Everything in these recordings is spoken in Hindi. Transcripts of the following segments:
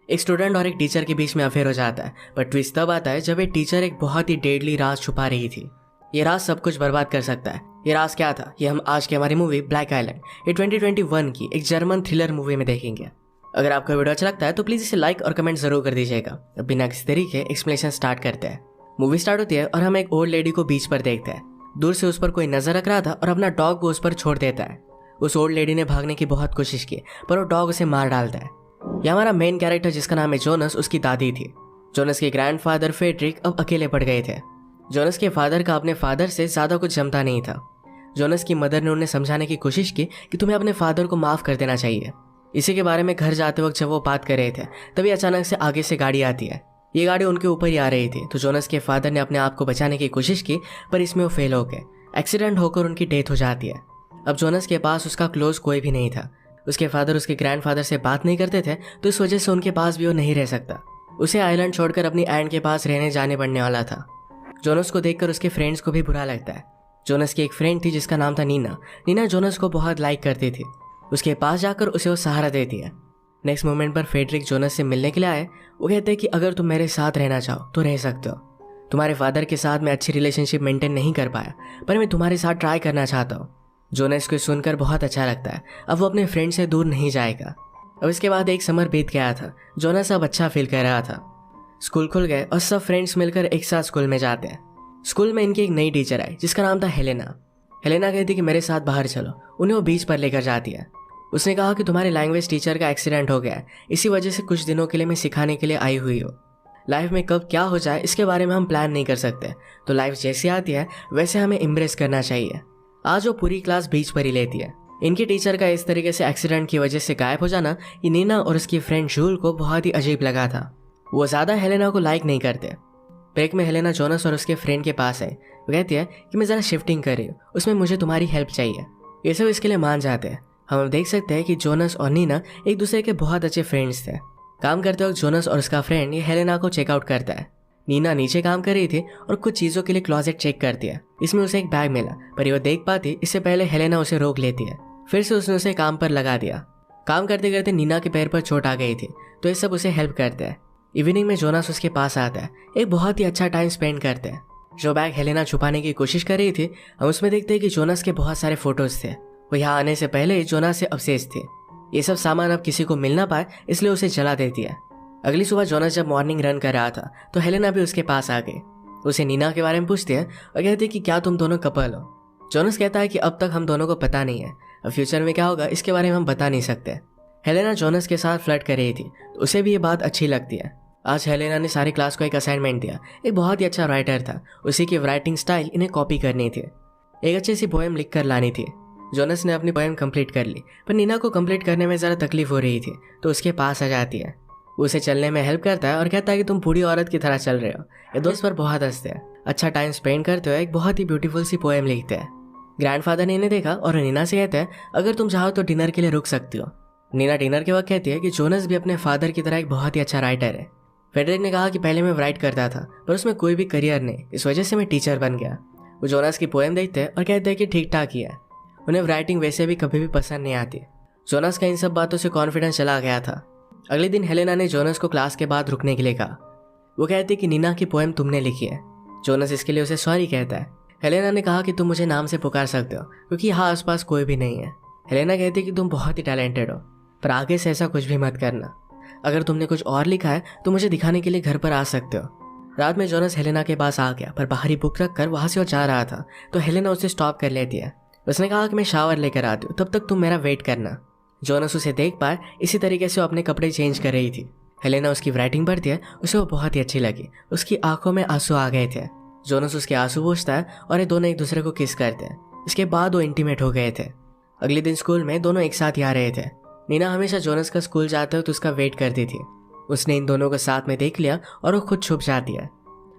एक स्टूडेंट और एक टीचर के बीच में अफेयर हो जाता है, पर ट्विस्ट तब आता है जब एक टीचर एक बहुत ही डेडली राज छुपा रही थी। ये राज सब कुछ बर्बाद कर सकता है। ये राज क्या था, ये हम आज की हमारी मूवी ब्लैक आइलैंड, ये 2021 की एक जर्मन थ्रिलर मूवी में देखेंगे। अगर आपको वीडियो अच्छा लगता है तो प्लीज इसे लाइक और कमेंट जरूर कर दीजिएगा। अब बिना किसी तरीके एक्सप्लेनेशन स्टार्ट करते हैं। मूवी स्टार्ट होती है और हम एक ओल्ड लेडी को बीच पर देखते हैं। दूर से उस पर कोई नजर रख रहा था और अपना डॉग को उस पर छोड़ देता है। उस ओल्ड लेडी ने भागने की बहुत कोशिश की, पर वो डॉग उसे मार डालता है। यह हमारा मेन कैरेक्टर जिसका नाम है जोनस, उसकी दादी थी। जोनस के ग्रैंडफादर फ्रेडरिक अब अकेले पड़ गए थे। जोनस के फादर का अपने फादर से ज्यादा कुछ जमता नहीं था। जोनस की मदर ने उन्हें समझाने की कोशिश की कि तुम्हें अपने फादर को माफ कर देना चाहिए। इसी के बारे में घर जाते वक्त जब वो बात कर रहे थे तभी अचानक से आगे से गाड़ी आती है। ये गाड़ी उनके ऊपर ही आ रही थी, तो जोनस के फादर ने अपने आप को बचाने की कोशिश की, पर इसमें वो फेल हो गए। एक्सीडेंट होकर उनकी डेथ हो जाती है। अब जोनस के पास उसका क्लोज कोई भी नहीं था। उसके फादर उसके ग्रैंडफादर से बात नहीं करते थे, तो इस वजह से उनके पास भी वो नहीं रह सकता। उसे आइलैंड छोड़कर अपनी एंड के पास रहने जाने पड़ने वाला था। जोनस को देखकर उसके फ्रेंड्स को भी बुरा लगता है। जोनस की एक फ्रेंड थी जिसका नाम था नीना। नीना जोनस को बहुत लाइक करती थी। उसके पास जाकर उसे वो सहारा देती है। नेक्स्ट मोमेंट पर फ्रेडरिक जोनस से मिलने के लिए आए। वो कहते हैं कि अगर तुम मेरे साथ रहना चाहो तो रह सकते हो। तुम्हारे फादर के साथ मैं अच्छी रिलेशनशिप मेंटेन नहीं कर पाया, पर मैं तुम्हारे साथ ट्राई करना चाहता हूँ। जोनस को सुनकर बहुत अच्छा लगता है। अब वो अपने फ्रेंड से दूर नहीं जाएगा। अब इसके बाद एक समर बीत गया था। जोनस अब अच्छा फील कर रहा था। स्कूल खुल गए और सब फ्रेंड्स मिलकर एक साथ स्कूल में जाते हैं। स्कूल में इनकी एक नई टीचर आई जिसका नाम था हेलेना। हेलेना कहती कि मेरे साथ बाहर चलो। उन्हें वो बीच पर लेकर जाती है। उसने कहा कि तुम्हारे लैंग्वेज टीचर का एक्सीडेंट हो गया है, इसी वजह से कुछ दिनों के लिए मैं सिखाने के लिए आई हुई हूँ। लाइफ में कब क्या हो जाए इसके बारे में हम प्लान नहीं कर सकते, तो लाइफ जैसी आती है वैसे हमें इम्ब्रेस करना चाहिए। आज वो पूरी क्लास बीच पर ही लेती है। इनकी टीचर का इस तरीके से एक्सीडेंट की वजह से गायब हो जाना ये नीना और उसकी फ्रेंड जूल को बहुत ही अजीब लगा था। वो ज़्यादा हेलेना को लाइक नहीं करते। ब्रेक में हेलेना जोनस और उसके फ्रेंड के पास है। वो कहती है कि मैं ज़रा शिफ्टिंग कर रही हूँ, उसमें मुझे तुम्हारी हेल्प चाहिए। ये सब इसके लिए मान जाते हैं। हम देख सकते हैं कि जोनस और नीना एक दूसरे के बहुत अच्छे फ्रेंड्स थे। काम करते वक्त जोनस और उसका फ्रेंड ये हेलेना को चेकआउट करता है। नीना नीचे काम कर रही थी और कुछ चीज़ों के लिए क्लॉजेट चेक करती है। इसमें उसे एक बैग मिला, पर वो देख पाती इससे पहले हेलेना उसे रोक लेती है। फिर से उसने उसे काम पर लगा दिया। काम करते करते नीना के पैर पर चोट आ गई थी, तो ये सब उसे हेल्प करते हैं। इवनिंग में जोनस उसके पास आता है। एक बहुत ही अच्छा टाइम स्पेंड करते हैं। जो बैग हेलेना छुपाने की कोशिश कर रही थी, हम उसमें देखते हैं कि जोनस के बहुत सारे फोटोज थे। वो यहाँ आने से पहले जोनस से अवशेष थे। ये सब सामान अब किसी को मिल ना पाए, इसलिए उसे जला देती है। अगली सुबह जोनस जब मॉर्निंग रन कर रहा था तो हेलेना भी उसके पास आ गई। उसे नीना के बारे में पूछती है और कहती है कि क्या तुम दोनों कपल हो। जोनस कहता है कि अब तक हम दोनों को पता नहीं है, अब फ्यूचर में क्या होगा इसके बारे में हम बता नहीं सकते। हेलेना जोनस के साथ फ्लर्ट कर रही थी, तो उसे भी ये बात अच्छी लगती है। आज हेलेना ने सारी क्लास को एक असाइनमेंट दिया। एक बहुत ही अच्छा राइटर था, उसी की राइटिंग स्टाइल इन्हें कॉपी करनी थी। एक अच्छी सी पोएम लिख कर लानी थी। जोनस ने अपनी पोएम कंप्लीट कर ली, पर नीना को कंप्लीट करने में ज़रा तकलीफ हो रही थी, तो उसके पास आ जाती है। उसे चलने में हेल्प करता है और कहता है कि तुम बूढ़ी औरत की तरह चल रहे हो। ये दोस्त पर बहुत हंसते हैं। अच्छा टाइम स्पेंड करते हुए एक बहुत ही ब्यूटीफुल सी पोएम लिखते हैं। ग्रैंडफादर ने इन्हें देखा और नीना से कहते हैं अगर तुम चाहो तो डिनर के लिए रुक सकती हो। नीना डिनर के वक्त कहती है कि जोनस भी अपने फादर की तरह एक बहुत ही अच्छा राइटर है। फ्रेडरिक ने कहा कि पहले मैं राइट करता था, पर उसमें कोई भी करियर नहीं, इस वजह से मैं टीचर बन गया। वो जोनस की पोएम देखते हैं और कहते हैं कि ठीक ठाक ही है। उन्हें राइटिंग वैसे भी कभी भी पसंद नहीं आती। जोनस का इन सब बातों से कॉन्फिडेंस चला गया था। अगले दिन हेलेना ने जोनस को क्लास के बाद रुकने के लिए कहा। वो कहती कि नीना की पोएम तुमने लिखी है। जोनस इसके लिए उसे सॉरी कहता है। हेलेना ने कहा कि तुम मुझे नाम से पुकार सकते हो क्योंकि यहाँ आसपास कोई भी नहीं है। हेलेना कहती कि तुम बहुत ही टैलेंटेड हो, पर आगे से ऐसा कुछ भी मत करना। अगर तुमने कुछ और लिखा है तो मुझे दिखाने के लिए घर पर आ सकते हो। रात में जोनस हेलेना के पास आ गया, पर बाहरी बुक रख कर वहाँ से वो जा रहा था, तो हेलेना उसे स्टॉप कर लेती है। उसने कहा कि मैं शावर लेकर आती हूँ, तब तक तुम मेरा वेट करना। जोनस उसे देख पाए, इसी तरीके से वो अपने कपड़े चेंज कर रही थी। हेलेना उसकी राइटिंग पढ़ती है, उसे वो बहुत ही अच्छी लगी। उसकी आंखों में आंसू आ गए थे। जोनस उसके आंसू पोंछता है और ये दोनों एक दूसरे को किस करते हैं। इसके बाद वो इंटीमेट हो गए थे। अगले दिन स्कूल में दोनों एक साथ ही आ रहे थे। नीना हमेशा जोनस का स्कूल जाता है तो उसका वेट करती थी। उसने इन दोनों को साथ में देख लिया और वो खुद छुप जाती है।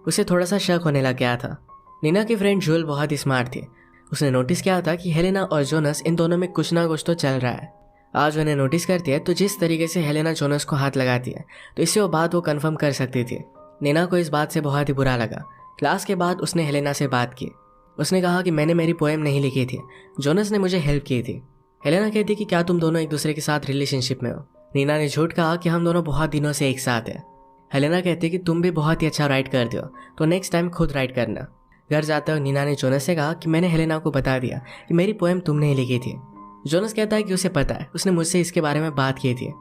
उसे थोड़ा सा शक होने लग गया था। नीना की फ्रेंड जूल बहुत ही स्मार्ट थी। उसने नोटिस किया था कि हेलेना और जोनस इन दोनों में कुछ ना कुछ तो चल रहा है। आज उन्हें नोटिस करती है तो जिस तरीके से हेलेना जोनस को हाथ लगाती है, तो इससे वो बात वो कंफर्म कर सकती थी। नीना को इस बात से बहुत ही बुरा लगा। क्लास के बाद उसने हेलेना से बात की। उसने कहा कि मैंने मेरी पोएम नहीं लिखी थी, जोनस ने मुझे हेल्प की थी। हेलेना कहती कि क्या तुम दोनों एक दूसरे के साथ रिलेशनशिप में हो। नीना ने झूठ कहा कि हम दोनों बहुत दिनों से एक साथ हैं। हेलेना कहती है कि तुम भी बहुत ही अच्छा राइट करते हो, तो नेक्स्ट टाइम खुद राइट करना। घर जाते हुए नीना ने जोनस से कहा कि मैंने हेलेना को बता दिया कि मेरी पोएम तुमने ही लिखी थी। जोनस कहता है कि उसे पता है, उसने मुझसे इसके बारे में बात की थी।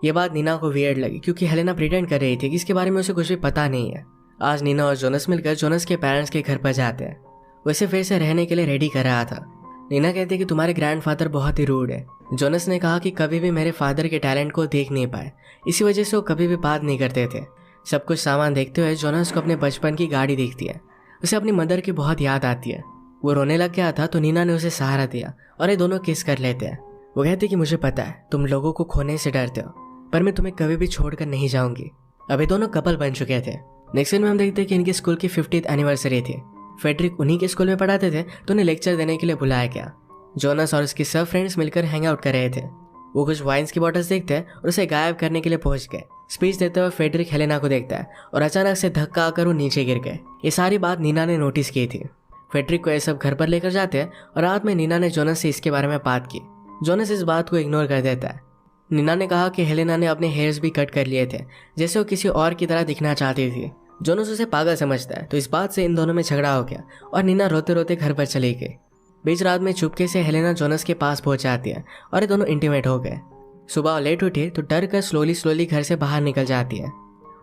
ये बात नीना को वियर्ड लगी क्योंकि हेलेना प्रिटेंड कर रही थी कि इसके बारे में उसे कुछ भी पता नहीं है। आज नीना और जोनस मिलकर जोनस के पेरेंट्स के घर पर जाते हैं। वैसे फिर से रहने के लिए रेडी कर रहा था। नीना कहती है कि तुम्हारे ग्रैंडफादर बहुत ही रूड है। जोनस ने कहा कि कभी भी मेरे फादर के टैलेंट को देख नहीं पाए, इसी वजह से वो कभी भी बात नहीं करते थे। सब कुछ सामान देखते हुए जोनस को अपने बचपन की गाड़ी दिखती है। उसे अपनी मदर की बहुत याद आती है। वो रोने लग गया था तो नीना ने उसे सहारा दिया और ये दोनों किस कर लेते हैं। वो कहती कि मुझे पता है तुम लोगों को खोने से डरते हो, पर मैं तुम्हें कभी भी छोड़कर नहीं जाऊंगी। अभी दोनों कपल बन चुके थे। नेक्स्ट सीन में हम देखते हैं कि इनकी स्कूल की 50th एनिवर्सरी थी। फेडरिक उन्हीं के स्कूल में पढ़ाते थे तो उन्हें लेक्चर देने के लिए बुलाया गया। जोनस और उसके सब फ्रेंड्स मिलकर हैंग आउट कर रहे थे। वो कुछ वाइन्स की बॉटल्स देखते हैं और उसे गायब करने के लिए पहुंच गए। स्पीच देते हुए फेडरिक हेलेना को देखता है और अचानक से धक्का आकर वो नीचे गिर गए। ये सारी बात नीना ने नोटिस की थी। फेडरिक को ये सब घर पर लेकर जाते हैं और रात में नीना ने जोनस से इसके बारे में बात की। जोनस इस बात को इग्नोर कर देता है। नीना ने कहा कि हेलेना ने अपने हेयर्स भी कट कर लिए थे, जैसे वो किसी और की तरह दिखना चाहती थी। जोनस उसे पागल समझता है, तो इस बात से इन दोनों में झगड़ा हो गया और नीना रोते रोते घर पर चली गई। बीच रात में चुपके से हेलेना जोनस के पास पहुंच जाती है और ये दोनों इंटीमेट हो गए। सुबह लेट उठी तो डर कर स्लोली घर से बाहर निकल जाती है।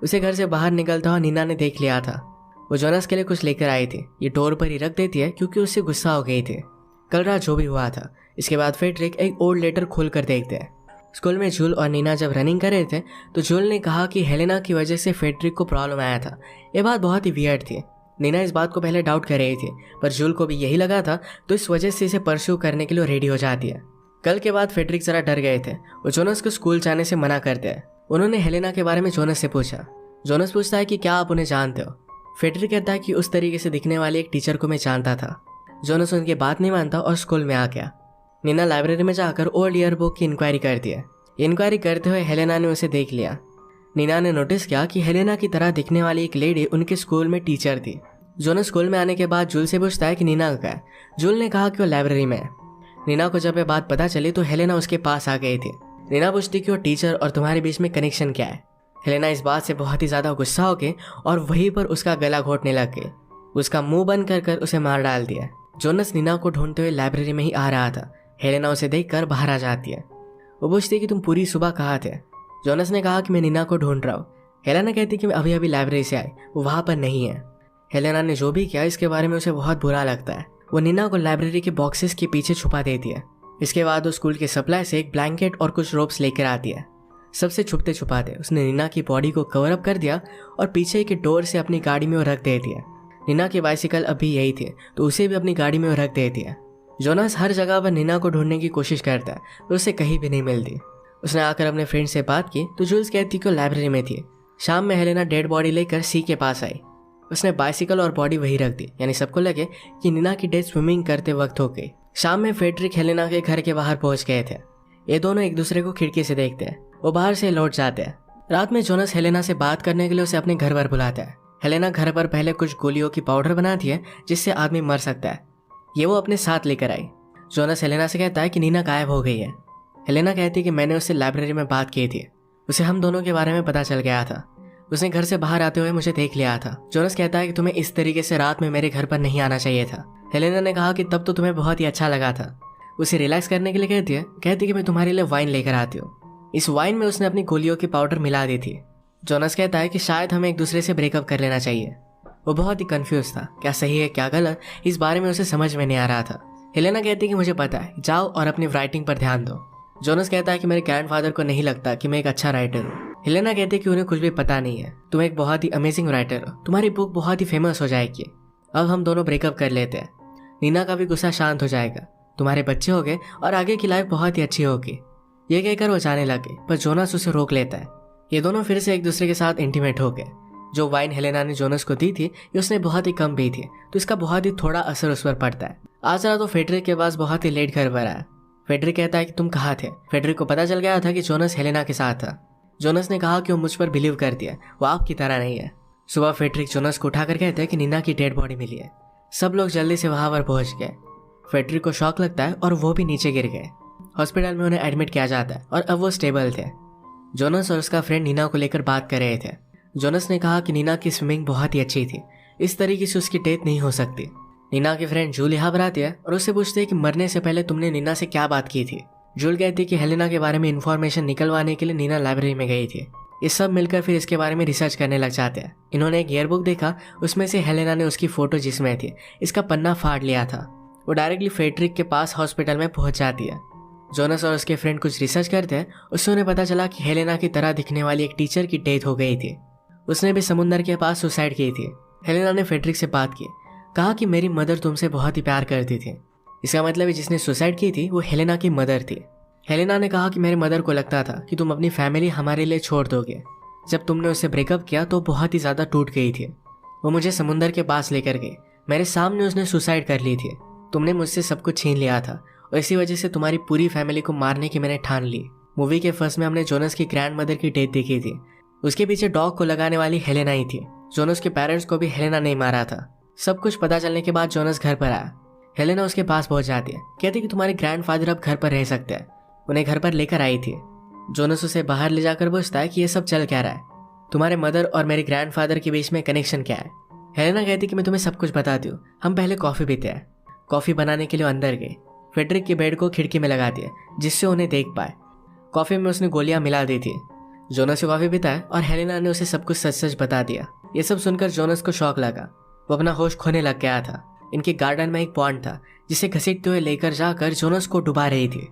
उसे घर से बाहर निकलता हुआ नीना ने देख लिया था। वो जोनस के लिए कुछ लेकर आई थी। ये डोर पर ही रख देती है क्योंकि उससे गुस्सा हो गई थी। कल रात जो भी हुआ था। इसके बाद फेडरिक एक ओल्ड लेटर खोल कर देखते हैं। स्कूल में जूल और नीना जब रनिंग कर रहे थे तो जूल ने कहा कि हेलेना की वजह से फेडरिक को प्रॉब्लम आया था। ये बात बहुत ही वियर्ड थी। नीना इस बात को पहले डाउट कर रही थी, पर जूल को भी यही लगा था, तो इस वजह से इसे परस्यू करने के लिए रेडी हो जाती है। कल के बाद फेडरिक जरा डर गए थे। वो जोनस को स्कूल जाने से मना करते हैं। उन्होंने हेलेना के बारे में जोनस से पूछा। जोनस पूछता है कि क्या आप उन्हें जानते हो। फेडरिक कहता है कि उस तरीके से दिखने वाली एक टीचर को मैं जानता था। जोनस उनकी बात नहीं मानता और स्कूल में आ गया। नीना लाइब्रेरी में जाकर ओल्ड ईयर बुक की इंक्वायरी करती है। इंक्वायरी करते हुए हेलेना ने उसे देख लिया। नीना ने नोटिस किया कि हेलेना की तरह दिखने वाली एक लेडी उनके स्कूल में टीचर थी। जोनस स्कूल में आने के बाद जूल से पूछता है कि नीना कहाँ है। जूल ने कहा कि वो लाइब्रेरी में है। नीना को जब ये बात पता चली तो हेलेना उसके पास आ गई थी। नीना पूछती कि वो टीचर और तुम्हारे बीच में कनेक्शन क्या है। हेलेना इस बात से बहुत ही ज़्यादा गुस्सा हो गई और वहीं पर उसका गला घोटने लग गई। उसका मुंह बंद कर उसे मार डाल दिया। जोनस नीना को ढूंढते हुए लाइब्रेरी में ही आ रहा था। हेलेना उसे देखकर बाहर आ जाती है। वो पूछती कि तुम पूरी सुबह कहाँ थे। जोनस ने कहा कि मैं नीना को ढूंढ रहा हूँ। हेलेना कहती कि मैं अभी अभी लाइब्रेरी से आई, वो वहाँ पर नहीं है। हेलेना ने जो भी किया इसके बारे में उसे बहुत बुरा लगता है। वो नीना को लाइब्रेरी के बॉक्सेस के पीछे छुपा देती है। इसके बाद वो स्कूल के सप्लाई से एक ब्लैंकेट और कुछ रोप्स लेकर आती है। सबसे छुपते छुपाते उसने नीना की बॉडी को कवर अप कर दिया और पीछे के डोर से अपनी गाड़ी में वो रख देती है। नीना की बाइसिकल अभी यही थी तो उसे भी अपनी गाड़ी में वो रख देती है। जोनस हर जगह पर नीना को ढूंढने की कोशिश करता है पर उसे कहीं भी नहीं मिलती। उसने आकर अपने फ्रेंड से बात की तो जूल्स कहती कि वो लाइब्रेरी में थी। शाम में हेलेना डेड बॉडी लेकर सी के पास आई। उसने बाइसिकल और बॉडी वहीं रख दी, यानी सबको लगे कि नीना की डेथ स्विमिंग करते वक्त हो गई। शाम में फेडरिक हेलेना के घर के बाहर पहुंच गए थे। ये दोनों एक दूसरे को खिड़की से देखते हैं। वो बाहर से लौट जाते हैं। रात में जोनस हेलेना से बात करने के लिए उसे अपने घर पर बुलाता है। हेलेना घर पर पहले कुछ गोलियों की पाउडर बनाती है जिससे आदमी मर सकता है। ये वो अपने साथ लेकर आई। जोनस हेलेना से कहता है कि नीना गायब हो गई है। हेलेना कहती है कि मैंने उससे लाइब्रेरी में बात की थी, उसे हम दोनों के बारे में पता चल गया था। उसने घर से बाहर आते हुए मुझे देख लिया था। जोनस कहता है कि तुम्हें इस तरीके से रात में मेरे घर पर नहीं आना चाहिए था। हेलेना ने कहा कि तब तो तुम्हें बहुत ही अच्छा लगा था। उसे रिलैक्स करने के लिए कहती कि मैं तुम्हारे लिए वाइन लेकर आती हूँ। इस वाइन में उसने अपनी गोलियों की पाउडर मिला दी थी। जोनस कहता है कि शायद हमें एक दूसरे से ब्रेकअप कर लेना चाहिए। वो बहुत ही कंफ्यूज था, क्या सही है क्या गलत, इस बारे में उसे समझ में नहीं आ रहा था। हेलेना कहती है कि मुझे पता है, जाओ और अपनी राइटिंग पर ध्यान दो। जोनस कहता है कि मेरे ग्रैंडफादर को नहीं लगता कि मैं एक अच्छा राइटर हूँ। हेलेना कहती है कि उन्हें कुछ भी पता नहीं है, तुम एक बहुत ही अमेजिंग राइटर हो, तुम्हारी बुक बहुत ही फेमस हो जाएगी। अब हम दोनों ब्रेकअप कर लेते हैं, नीना का भी गुस्सा शांत हो जाएगा, तुम्हारे बच्चे हो गए और आगे की लाइफ बहुत ही अच्छी होगी। ये कहकर वो जाने लगे, पर जोनस उसे रोक लेता है। ये दोनों फिर से एक दूसरे के साथ इंटीमेट हो गए। जो वाइन हेलेना ने जोनस को दी थी ये उसने बहुत ही कम पी थी, तो इसका बहुत ही थोड़ा असर उस पर पड़ता है। आज रात तो फेडरिक के पास बहुत ही लेट घर पर आया। फेडरिक कहता है कि तुम कहाँ थे। फेडरिक को पता चल गया था कि जोनस हेलेना के साथ था। जोनस ने कहा कि वो मुझ पर बिलीव करती है, वो आपकी तरह नहीं है। सुबह फेडरिक जोनस को उठाकर कहते हैं कि नीना की डेड बॉडी मिली है। सब लोग जल्दी से वहां पर पहुंच गए। फेडरिक को शॉक लगता है और वो भी नीचे गिर गए। हॉस्पिटल में उन्हें एडमिट किया जाता है और अब वो स्टेबल थे। जोनस और उसका फ्रेंड नीना को लेकर बात कर रहे थे। जोनस ने कहा कि नीना की स्विमिंग बहुत ही अच्छी थी, इस तरीके से उसकी डेथ नहीं हो सकती। नीना की फ्रेंड जूल यहाँ पर आती है और उससे पूछते हैं कि मरने से पहले तुमने नीना से क्या बात की थी। जूल कहती है कि हेलेना के बारे में इंफॉर्मेशन निकलवाने के लिए नीना लाइब्रेरी में गई थी। ये सब मिलकर फिर इसके बारे में रिसर्च करने लग जाते हैं। इन्होंने एक ईयरबुक देखा, उसमें से हेलेना ने उसकी फोटो जिसमें थी इसका पन्ना फाड़ लिया था। वो डायरेक्टली फेड्रिक के पास हॉस्पिटल में पहुंच जाती है। जोनस और उसके फ्रेंड कुछ रिसर्च करते हैं। उससे उन्हें पता चला कि हेलेना की तरह दिखने वाली एक टीचर की डेथ हो गई थी। उसने भी समुंदर के पास सुसाइड की थी। हेलेना ने फेड्रिक से बात की, कहा कि मेरी मदर तुमसे बहुत ही प्यार करती थी। इसका मतलब है जिसने सुसाइड की थी वो हेलेना की मदर थी। हेलेना ने कहा कि मेरे मदर को लगता था कि तुम अपनी फैमिली हमारे लिए छोड़ दोगे। जब तुमने उससे ब्रेकअप किया तो बहुत ही ज़्यादा टूट गई थी। वो मुझे समुंदर के पास लेकर गई, मेरे सामने उसने सुसाइड कर ली थी। तुमने मुझसे सब कुछ छीन लिया था और इसी वजह से तुम्हारी पूरी फैमिली को मारने की मैंने ठान ली। मूवी के फर्स्ट में हमने जोनस की ग्रैंड मदर की डेथ देखी थी। उसके पीछे डॉग को लगाने वाली हेलेना ही थी। जोनस के पेरेंट्स को भी हेलेना ने मारा था। सब कुछ पता चलने के बाद जोनस घर पर आया। हेलेना उसके पास पहुंच जाती है, कहती कि तुम्हारे ग्रैंडफादर अब घर पर रह सकते हैं। उन्हें घर पर लेकर आई थी। जोनस उसे बाहर ले जाकर पूछता है कि ये सब चल क्या रहा है, तुम्हारे मदर और मेरे ग्रैंडफादर के बीच में कनेक्शन क्या है। हेलेना कहती कि मैं तुम्हें सब कुछ बताती हूँ, हम पहले कॉफ़ी पीते हैं। कॉफ़ी बनाने के लिए अंदर गए। फेड्रिक के बेड को खिड़की में लगा दिया जिससे उन्हें देख पाए। कॉफ़ी में उसने गोलियां मिला दी थी। जोनस से कॉफ़ी पीता है और हेलेना ने उसे सब कुछ सच सच बता दिया। ये सब सुनकर जोनस को शौक लगा। वो अपना होश खोने लग गया था। इनके गार्डन में एक पॉन्ड था जिसे घसीटते हुए लेकर जाकर जोनस को डुबा रही थी।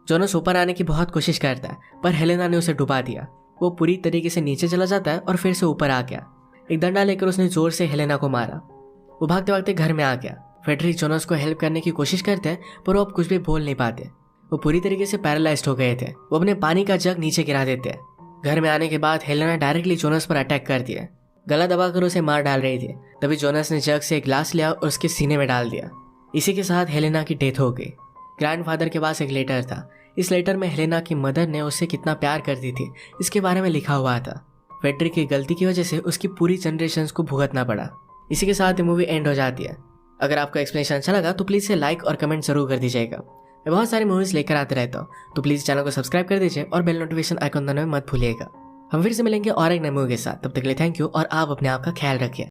जोनस ऊपर आने की बहुत कोशिश करता है पर हेलेना ने उसे डुबा दिया। वो पूरी तरीके से नीचे चला जाता है और फिर से ऊपर आ गया। एक डंडा लेकर उसने जोर से हेलेना को मारा। वो भागते भागते घर में आ गया। फेड्रिक जोनस को हेल्प करने की कोशिश करते हैं पर वो अब कुछ भी बोल नहीं पाते। वो पूरी तरीके से पैरालाइज्ड हो गए थे। वो अपने पानी का जग नीचे गिरा देते हैं। घर में आने के बाद हेलेना डायरेक्टली जोनस पर अटैक करती है। गला दबाकर उसे मार डाल रही थी। तभी जोनस ने जग से एक ग्लास लिया और उसके सीने में डाल दिया। इसी के साथ हेलेना की डेथ हो गई। ग्रैंडफादर के पास एक लेटर था। इस लेटर में हेलेना की मदर ने उससे कितना प्यार करती थी इसके बारे में लिखा हुआ था। फेड्रिक की गलती की वजह से उसकी पूरी जनरेशन को भुगतना पड़ा। इसी के साथ ये मूवी एंड हो जाती है। अगर आपको एक्सप्लेनेशन अच्छा लगा तो प्लीज़ से लाइक और कमेंट जरूर कर दीजिएगा। मैं बहुत सारी मूवीज़ लेकर आते रहता हूँ, तो प्लीज़ चैनल को सब्सक्राइब कर दीजिए और बेल नोटिफिकेशन आइकन दबाना मत भूलिएगा। हम फिर से मिलेंगे और एक नए मूवी के साथ। तब तक के लिए थैंक यू और आप अपने आप का ख्याल रखिए।